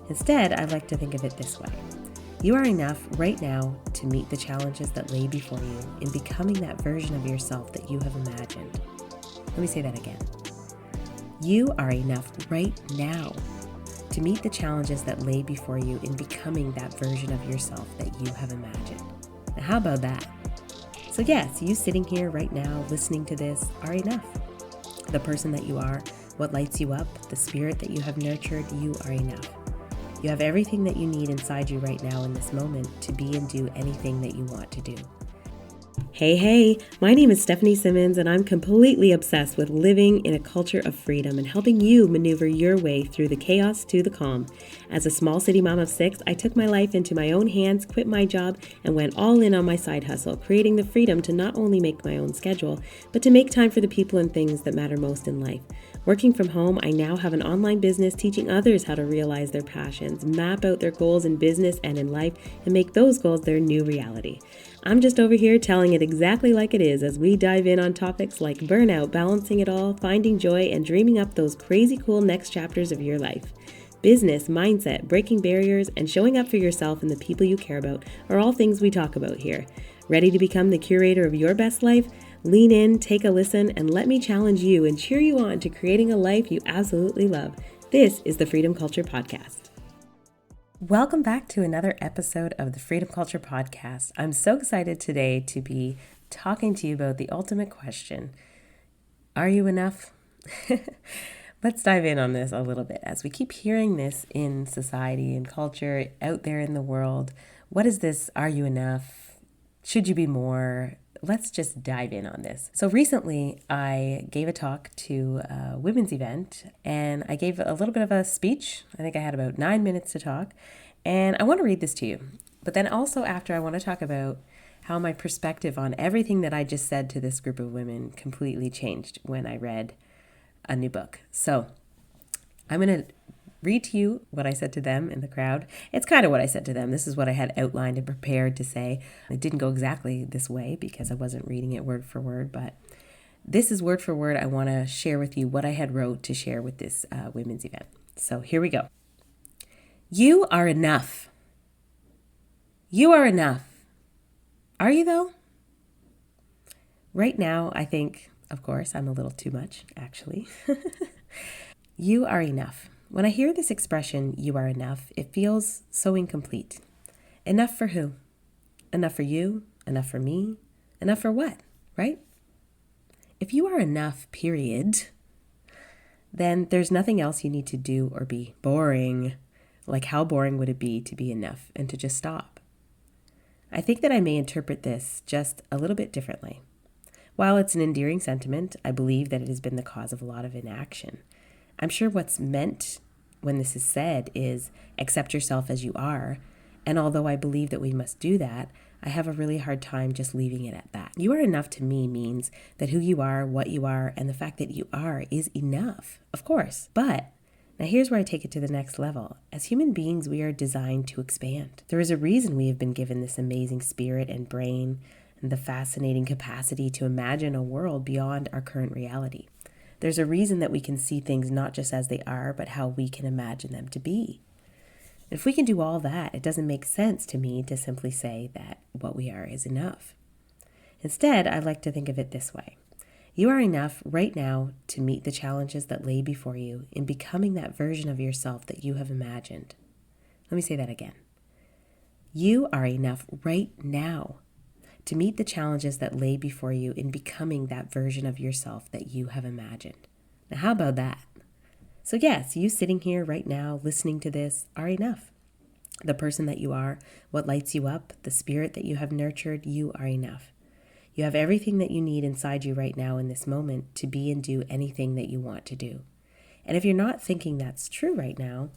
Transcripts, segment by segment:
Instead, I like to think of it this way. You are enough right now to meet the challenges that lay before you in becoming that version of yourself that you have imagined. Let me say that again. You are enough right now to meet the challenges that lay before you in becoming that version of yourself that you have imagined. Now, how about that? So yes, you sitting here right now listening to this are enough. The person that you are, what lights you up, the spirit that you have nurtured, you are enough. You have everything that you need inside you right now in this moment to be and do anything that you want to do. Hey, my name is Stephanie Simmons, and I'm completely obsessed with living in a culture of freedom and helping you maneuver your way through the chaos to the calm. As a small city mom of 6, I took my life into my own hands, quit my job, and went all in on my side hustle, creating the freedom to not only make my own schedule, but to make time for the people and things that matter most in life. Working from home, I now have an online business teaching others how to realize their passions, map out their goals in business and in life, and make those goals their new reality. I'm just over here telling it exactly like it is as we dive in on topics like burnout, balancing it all, finding joy, and dreaming up those crazy cool next chapters of your life. Business, mindset, breaking barriers, and showing up for yourself and the people you care about are all things we talk about here. Ready to become the curator of your best life? Lean in, take a listen, and let me challenge you and cheer you on to creating a life you absolutely love. This is the Freedom Culture Podcast. Welcome back to another episode of the Freedom Culture Podcast. I'm so excited today to be talking to you about the ultimate question. Are you enough? Let's dive in on this a little bit as we keep hearing this in society and culture out there in the world. What is this? Are you enough? Should you be more? Let's just dive in on this. So recently I gave a talk to a women's event and I gave a little bit of a speech. I think I had about 9 minutes to talk, and I want to read this to you. But then also after, I want to talk about how my perspective on everything that I just said to this group of women completely changed when I read a new book. So I'm going to read to you what I said to them in the crowd. It's kind of what I said to them. This is what I had outlined and prepared to say. It didn't go exactly this way because I wasn't reading it word for word, but this is word for word. I want to share with you what I had wrote to share with this women's event. So here we go. You are enough. You are enough. Are you though? Right now, I think, of course, I'm a little too much, actually. You are enough. When I hear this expression, you are enough, it feels so incomplete. Enough for who? Enough for you? Enough for me? Enough for what, right? If you are enough, period, then there's nothing else you need to do or be. Boring. Like, how boring would it be to be enough and to just stop? I think that I may interpret this just a little bit differently. While it's an endearing sentiment, I believe that it has been the cause of a lot of inaction. I'm sure what's meant when this is said is accept yourself as you are. And although I believe that we must do that, I have a really hard time just leaving it at that. You are enough to me means that who you are, what you are, and the fact that you are is enough, of course. But now here's where I take it to the next level. As human beings, we are designed to expand. There is a reason we have been given this amazing spirit and brain and the fascinating capacity to imagine a world beyond our current reality. There's a reason that we can see things not just as they are, but how we can imagine them to be. If we can do all that, it doesn't make sense to me to simply say that what we are is enough. Instead, I like to think of it this way. You are enough right now to meet the challenges that lay before you in becoming that version of yourself that you have imagined. Let me say that again. You are enough right now to meet the challenges that lay before you in becoming that version of yourself that you have imagined. Now, how about that? So yes, you sitting here right now listening to this are enough. The person that you are, what lights you up, the spirit that you have nurtured, you are enough. You have everything that you need inside you right now in this moment to be and do anything that you want to do. And if you're not thinking that's true right now,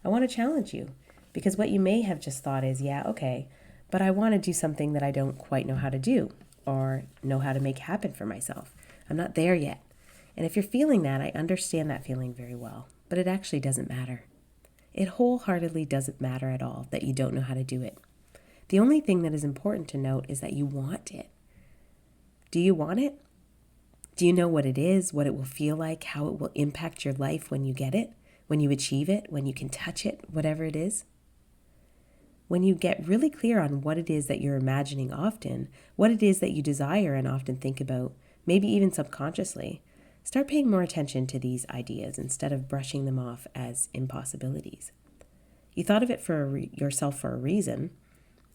I want to challenge you, because what you may have just thought is, yeah, okay, but I want to do something that I don't quite know how to do or know how to make happen for myself. I'm not there yet. And if you're feeling that, I understand that feeling very well, but it actually doesn't matter. It wholeheartedly doesn't matter at all that you don't know how to do it. The only thing that is important to note is that you want it. Do you want it? Do you know what it is, what it will feel like, how it will impact your life when you get it, when you achieve it, when you can touch it, whatever it is. When you get really clear on what it is that you're imagining often, what it is that you desire and often think about, maybe even subconsciously, start paying more attention to these ideas instead of brushing them off as impossibilities. You thought of it for yourself for a reason.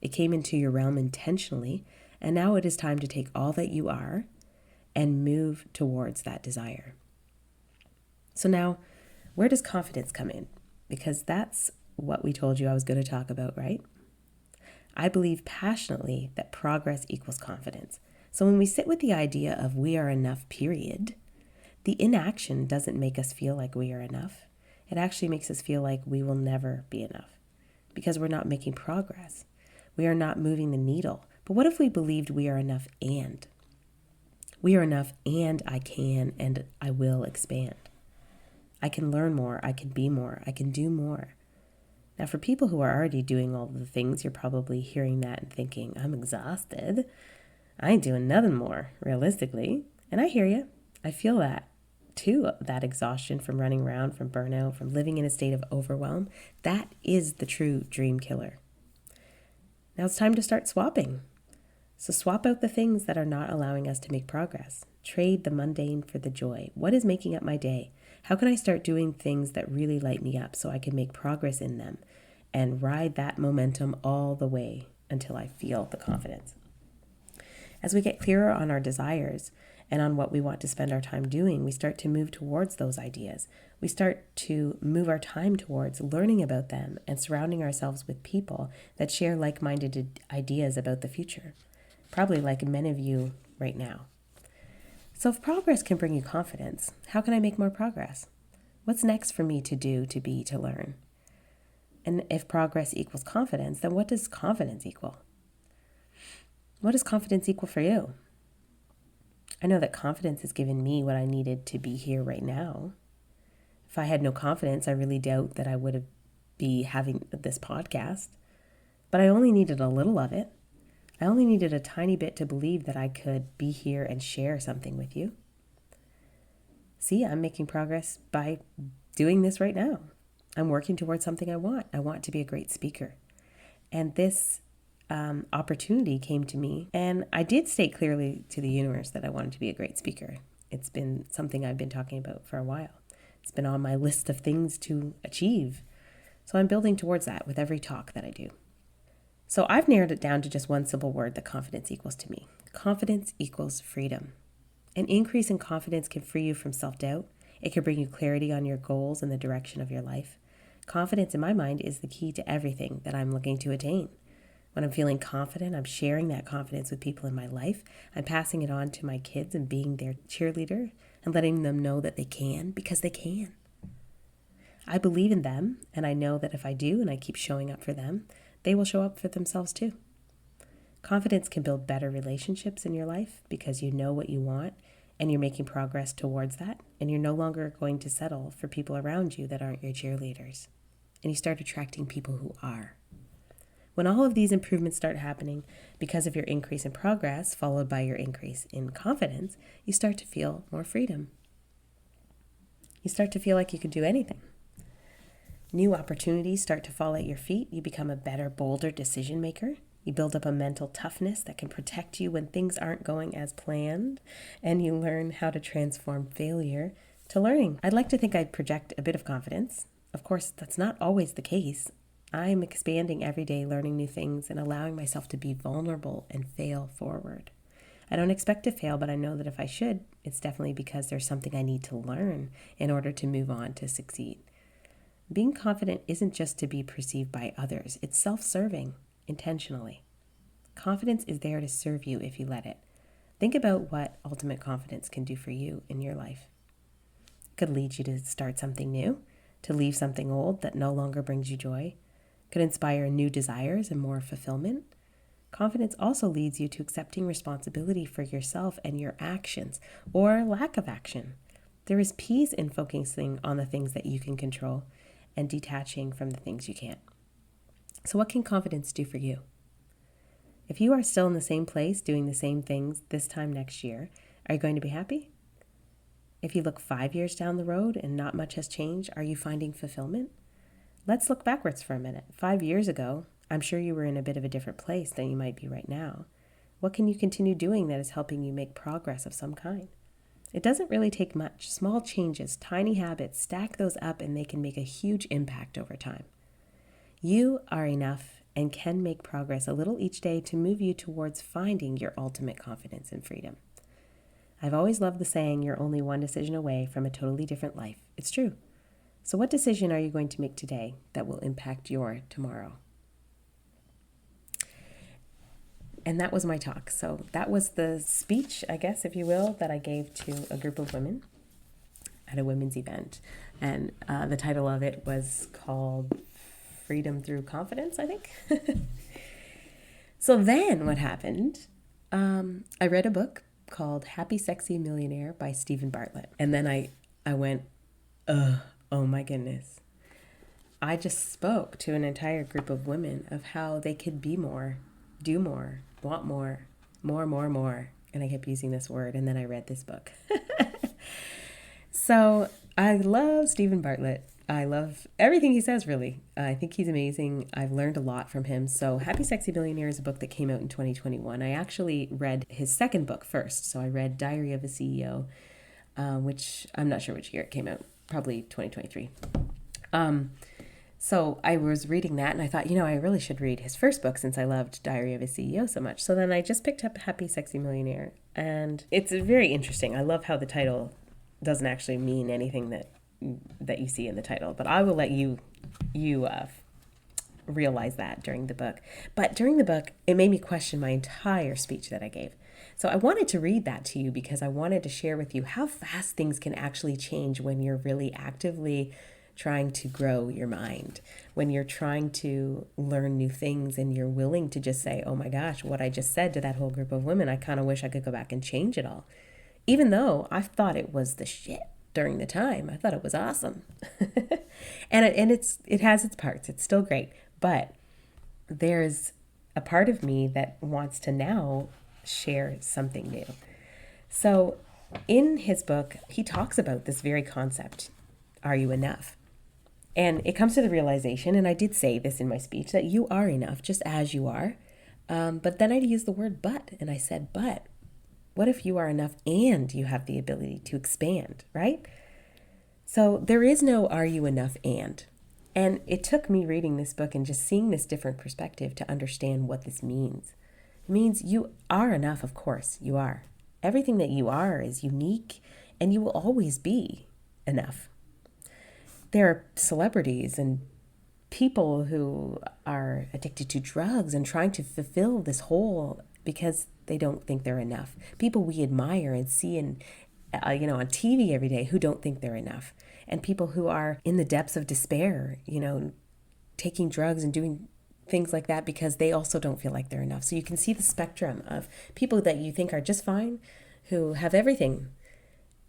It came into your realm intentionally, and now it is time to take all that you are and move towards that desire. So now, where does confidence come in? Because that's what we told you I was going to talk about, right? I believe passionately that progress equals confidence. So when we sit with the idea of we are enough, period, the inaction doesn't make us feel like we are enough. It actually makes us feel like we will never be enough because we're not making progress. We are not moving the needle. But what if we believed we are enough and? We are enough and I can and I will expand. I can learn more, I can be more, I can do more. Now, for people who are already doing all the things, you're probably hearing that and thinking, I'm exhausted. I ain't doing nothing more, realistically. And I hear you. I feel that too, that exhaustion from running around, from burnout, from living in a state of overwhelm. That is the true dream killer. Now it's time to start swapping. So swap out the things that are not allowing us to make progress. Trade the mundane for the joy. What is making up my day? How can I start doing things that really light me up so I can make progress in them and ride that momentum all the way until I feel the confidence? As we get clearer on our desires and on what we want to spend our time doing, we start to move towards those ideas. We start to move our time towards learning about them and surrounding ourselves with people that share like-minded ideas about the future, probably like many of you right now. So if progress can bring you confidence, how can I make more progress? What's next for me to do, to be, to learn? And if progress equals confidence, then what does confidence equal? What does confidence equal for you? I know that confidence has given me what I needed to be here right now. If I had no confidence, I really doubt that I would be having this podcast. But I only needed a little of it. I only needed a tiny bit to believe that I could be here and share something with you. See, I'm making progress by doing this right now. I'm working towards something I want. I want to be a great speaker. And this opportunity came to me, and I did state clearly to the universe that I wanted to be a great speaker. It's been something I've been talking about for a while. It's been on my list of things to achieve. So I'm building towards that with every talk that I do. So I've narrowed it down to just one simple word that confidence equals to me. Confidence equals freedom. An increase in confidence can free you from self-doubt. It can bring you clarity on your goals and the direction of your life. Confidence, in my mind, is the key to everything that I'm looking to attain. When I'm feeling confident, I'm sharing that confidence with people in my life. I'm passing it on to my kids and being their cheerleader and letting them know that they can, because they can. I believe in them, and I know that if I do and I keep showing up for them, they will show up for themselves too. Confidence can build better relationships in your life because you know what you want and you're making progress towards that, and you're no longer going to settle for people around you that aren't your cheerleaders. And you start attracting people who are. When all of these improvements start happening because of your increase in progress, followed by your increase in confidence, you start to feel more freedom. You start to feel like you can do anything. New opportunities start to fall at your feet. You become a better, bolder decision maker. You build up a mental toughness that can protect you when things aren't going as planned, and you learn how to transform failure to learning. I'd like to think I project a bit of confidence. Of course, that's not always the case. I'm expanding every day, learning new things and allowing myself to be vulnerable and fail forward. I don't expect to fail, but I know that if I should, it's definitely because there's something I need to learn in order to move on to succeed. Being confident isn't just to be perceived by others. It's self-serving, intentionally. Confidence is there to serve you if you let it. Think about what ultimate confidence can do for you in your life. It could lead you to start something new, to leave something old that no longer brings you joy. It could inspire new desires and more fulfillment. Confidence also leads you to accepting responsibility for yourself and your actions, or lack of action. There is peace in focusing on the things that you can control and detaching from the things you can't. So what can confidence do for you? If you are still in the same place, doing the same things this time next year, are you going to be happy? If you look 5 years down the road and not much has changed, are you finding fulfillment? Let's look backwards for a minute. 5 years ago, I'm sure you were in a bit of a different place than you might be right now. What can you continue doing that is helping you make progress of some kind? It doesn't really take much. Small changes, tiny habits, stack those up and they can make a huge impact over time. You are enough and can make progress a little each day to move you towards finding your ultimate confidence and freedom. I've always loved the saying, you're only one decision away from a totally different life. It's true. So what decision are you going to make today that will impact your tomorrow? And that was my talk. So that was the speech, I guess, if you will, that I gave to a group of women at a women's event. And the title of it was called Freedom Through Confidence, I think. So then what happened, I read a book called Happy Sexy Millionaire by Steven Bartlett. And then I went, oh my goodness. I just spoke to an entire group of women of how they could be more, do more, want more. And I kept using this word, and then I read this book. So I love Steven Bartlett. I love everything he says, really. I think he's amazing. I've learned a lot from him. So Happy Sexy Millionaire is a book that came out in 2021. I actually read his second book first. So I read Diary of a CEO, which I'm not sure which year it came out, probably 2023. So I was reading that and I thought, I really should read his first book since I loved Diary of a CEO so much. So then I just picked up Happy Sexy Millionaire, and it's very interesting. I love how the title doesn't actually mean anything that you see in the title, but I will let you realize that during the book. But during the book, it made me question my entire speech that I gave. So I wanted to read that to you because I wanted to share with you how fast things can actually change when you're really actively trying to grow your mind, when you're trying to learn new things and you're willing to just say, oh my gosh, what I just said to that whole group of women, I kind of wish I could go back and change it all. Even though I thought it was the shit during the time. I thought it was awesome. and it has its parts. It's still great. But there's a part of me that wants to now share something new. So in his book, he talks about this very concept, are you enough? And it comes to the realization, and I did say this in my speech, that you are enough just as you are. But then I used the word but, and I said, but what if you are enough and you have the ability to expand, right? So there is no are you enough and. And it took me reading this book and just seeing this different perspective to understand what this means. It means you are enough, of course, you are. Everything that you are is unique, and you will always be enough. There are celebrities and people who are addicted to drugs and trying to fulfill this hole because they don't think they're enough. People we admire and see on TV every day who don't think they're enough. And people who are in the depths of despair, taking drugs and doing things like that because they also don't feel like they're enough. So you can see the spectrum of people that you think are just fine, who have everything,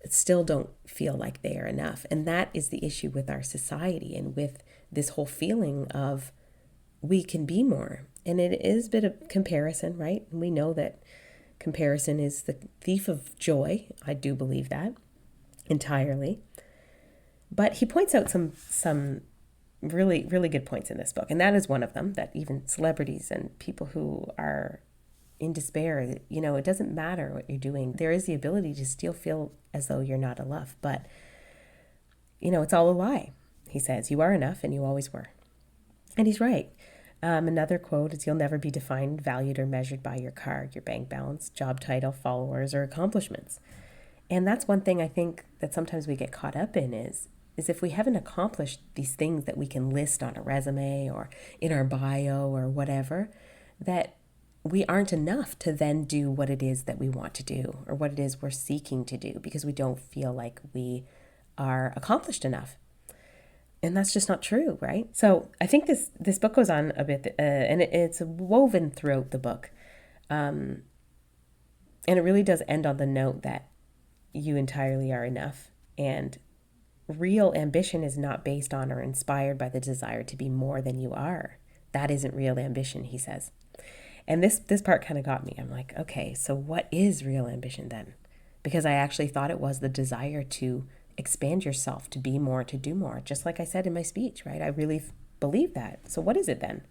still don't feel like they are enough. And that is the issue with our society and with this whole feeling of we can be more. And it is a bit of comparison, right? And we know that comparison is the thief of joy. I do believe that entirely. But he points out some really, really good points in this book. And that is one of them, that even celebrities and people who are in despair, it doesn't matter what you're doing. There is the ability to still feel as though you're not enough. But, it's all a lie. He says, you are enough and you always were. And he's right. Another quote is, you'll never be defined, valued, or measured by your car, your bank balance, job title, followers, or accomplishments. And that's one thing I think that sometimes we get caught up in is if we haven't accomplished these things that we can list on a resume or in our bio or whatever, that we aren't enough to then do what it is that we want to do or what it is we're seeking to do because we don't feel like we are accomplished enough. And that's just not true, right? So I think this book goes on a bit, and it's woven throughout the book. And it really does end on the note that you entirely are enough. And real ambition is not based on or inspired by the desire to be more than you are. That isn't real ambition, he says. And this part kind of got me. I'm like, okay, so what is real ambition then? because I actually thought it was the desire to expand yourself, to be more, to do more. Just like I said in my speech, right? I really believe that. So what is it then?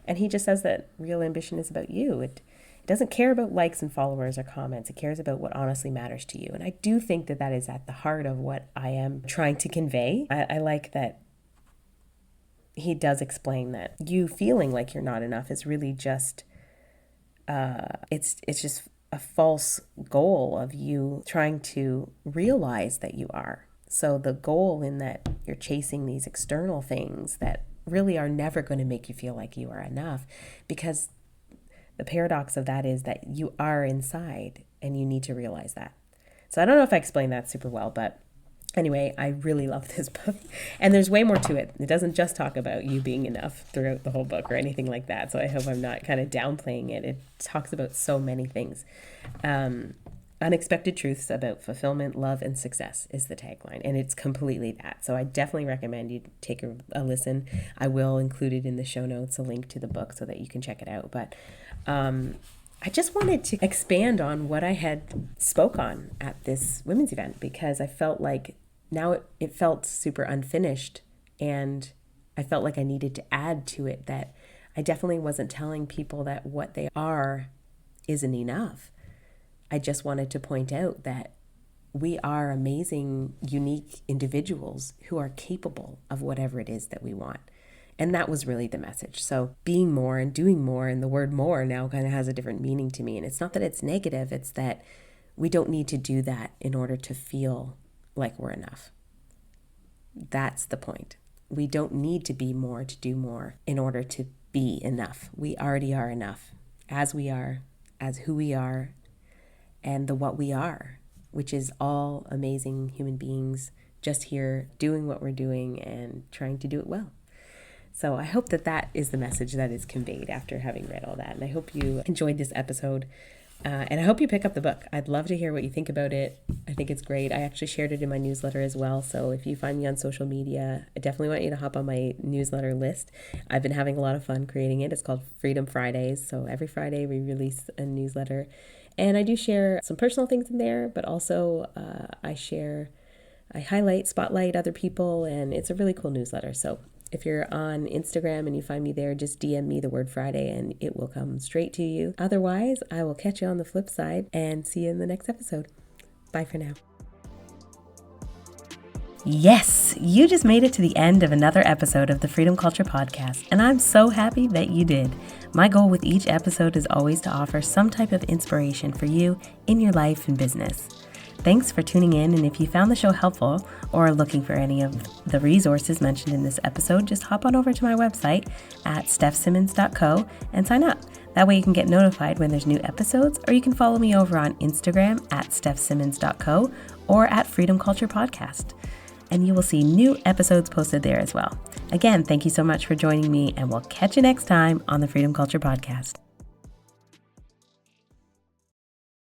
And he just says that real ambition is about you. It doesn't care about likes and followers or comments. It cares about what honestly matters to you. And I do think that that is at the heart of what I am trying to convey. I like that he does explain that you feeling like you're not enough is really just, it's just a false goal of you trying to realize that you are. So the goal in that you're chasing these external things that really are never going to make you feel like you are enough, because the paradox of that is that you are inside and you need to realize that. So I don't know if I explained that super well, but anyway, I really love this book. And there's way more to it. It doesn't just talk about you being enough throughout the whole book or anything like that. So I hope I'm not kind of downplaying it. It talks about so many things. Unexpected truths about fulfillment, love, and success is the tagline. And it's completely that. So I definitely recommend you take a listen. I will include it in the show notes, a link to the book so that you can check it out. But I just wanted to expand on what I had spoke on at this women's event, because I felt like now it felt super unfinished, and I felt like I needed to add to it that I definitely wasn't telling people that what they are isn't enough. I just wanted to point out that we are amazing, unique individuals who are capable of whatever it is that we want. And that was really the message. So being more and doing more, and the word more now kind of has a different meaning to me. And it's not that it's negative, it's that we don't need to do that in order to feel like we're enough. That's the point. We don't need to be more to do more in order to be enough. We already are enough as we are, as who we are, and the what we are, which is all amazing human beings just here doing what we're doing and trying to do it well. So I hope that that is the message that is conveyed after having read all that. And I hope you enjoyed this episode. And I hope you pick up the book. I'd love to hear what you think about it. I think it's great. I actually shared it in my newsletter as well. So if you find me on social media, I definitely want you to hop on my newsletter list. I've been having a lot of fun creating it. It's called Freedom Fridays. So every Friday we release a newsletter. And I do share some personal things in there, but also I highlight, spotlight other people, and it's a really cool newsletter. So if you're on Instagram and you find me there, just DM me the word Friday and it will come straight to you. Otherwise, I will catch you on the flip side and see you in the next episode. Bye for now. Yes, you just made it to the end of another episode of the Freedom Culture Podcast, and I'm so happy that you did. My goal with each episode is always to offer some type of inspiration for you in your life and business. Thanks for tuning in, and if you found the show helpful or are looking for any of the resources mentioned in this episode, just hop on over to my website at stephsimmons.co and sign up. That way you can get notified when there's new episodes, or you can follow me over on Instagram at stephsimmons.co or at Freedom Culture Podcast. And you will see new episodes posted there as well. Again, thank you so much for joining me, and we'll catch you next time on the Freedom Culture Podcast.